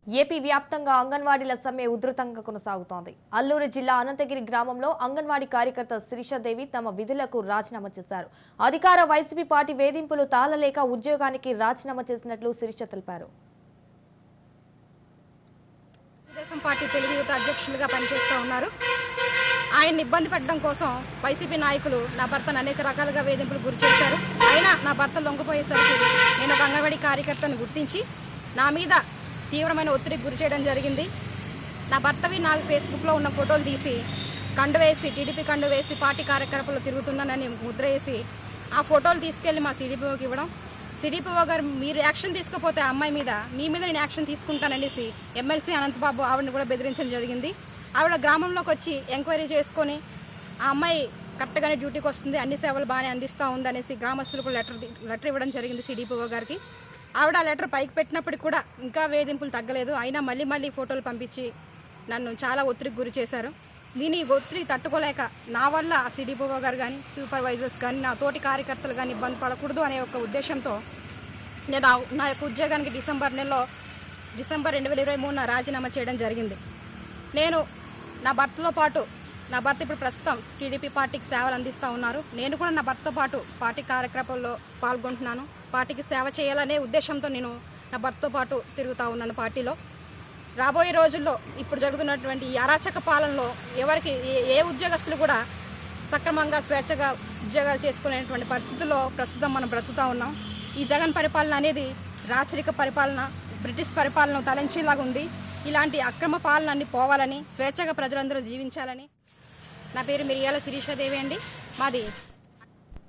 AP వ్యాప్తంగా అంగన్వాడీల సమ్మె ఉధృతంగా కొనసాగుతోంది. అల్లూరు జిల్లా అనంతగిరి గ్రామంలో అంగన్వాడీ కార్యకర్త శిరీషాదేవి తమ విధులకు రాజీనామా చేశారు. అధికార వైసీపీ పార్టీ వేధింపులు తాళలేక ఉద్యోగానికి రాజీనామా చేసినట్లు శిరీష తెలిపారు. తెలుగుదేశం పార్టీ తెలుగు యువత అధ్యక్షులుగా పనిచేస్తూ ఉన్నారు. ఆయన ఇబ్బంది పెట్టడం కోసం వైసీపీ నాయకులు నా భర్తను అనేక రకాలుగా వేధింపులు గురి చేశారు. అయినా నా భర్త లొంగిపోయేసరికి నేను ఒక అంగన్వాడీ కార్యకర్తను గుర్తించి నా మీద తీవ్రమైన ఒత్తిడికి గురి చేయడం జరిగింది. నా భర్తవి నాకు ఫేస్బుక్లో ఉన్న ఫోటోలు తీసి కండు వేసి టీడీపీ కండు వేసి పార్టీ కార్యకలాపాల్లో తిరుగుతున్నానని ముద్ర వేసి ఆ ఫోటోలు తీసుకెళ్లి మా సిడిపిఓకి ఇవ్వడం. సిడిపిఓ గారు మీరు యాక్షన్ తీసుకోకపోతే ఆ అమ్మాయి మీద మీ మీద నేను యాక్షన్ తీసుకుంటాననేసి ఎమ్మెల్సీ అనంతబాబు ఆవిడని కూడా బెదిరించడం జరిగింది. ఆవిడ గ్రామంలోకి వచ్చి ఎంక్వైరీ చేసుకొని ఆ అమ్మాయి కరెక్ట్గానే డ్యూటీకి వస్తుంది, అన్ని సేవలు బాగానే అందిస్తూ ఉందనేసి గ్రామస్తులకు లెటర్ ఇవ్వడం జరిగింది సిడిపిఓ గారికి. ఆవిడ ఆ లెటర్ పైకి పెట్టినప్పటికి కూడా ఇంకా వేధింపులు తగ్గలేదు. అయినా మళ్ళీ ఫోటోలు పంపించి నన్ను చాలా ఒత్తిడికి గురి చేశారు. దీని ఒత్తిడి తట్టుకోలేక నా వల్ల సిడిపిఓ గారు కానీ సూపర్వైజర్స్ కానీ నా తోటి కార్యకర్తలు కానీ ఇబ్బంది పడకూడదు అనే ఒక ఉద్దేశంతో నేను నా యొక్క ఉద్యోగానికి డిసెంబర్ 2023 రాజీనామా చేయడం జరిగింది. నేను నా భర్తతో పాటు నా భర్త ఇప్పుడు ప్రస్తుతం టీడీపీ పార్టీకి సేవలు అందిస్తూ ఉన్నారు. నేను కూడా నా భర్తతో పాటు పార్టీ కార్యక్రమాల్లో పాల్గొంటున్నాను. పార్టీకి సేవ చేయాలనే ఉద్దేశంతో నేను నా భర్తతో పాటు తిరుగుతూ ఉన్నాను పార్టీలో. రాబోయే రోజుల్లో ఇప్పుడు జరుగుతున్నటువంటి ఈ అరాచక పాలనలో ఎవరికి ఏ ఉద్యోగస్తులు కూడా సక్రమంగా స్వేచ్ఛగా ఉద్యోగాలు చేసుకునేటువంటి పరిస్థితుల్లో ప్రస్తుతం మనం బ్రతుకుతూ ఉన్నాం. ఈ జగన్ పరిపాలన అనేది రాచరిక పరిపాలన, బ్రిటిష్ పరిపాలన తలంచేలాగా ఉంది. ఇలాంటి అక్రమ పాలనని పోవాలని, స్వేచ్ఛగా ప్రజలందరూ జీవించాలని. నా పేరు మిరియాల శిరీషాదేవి అండి. మాది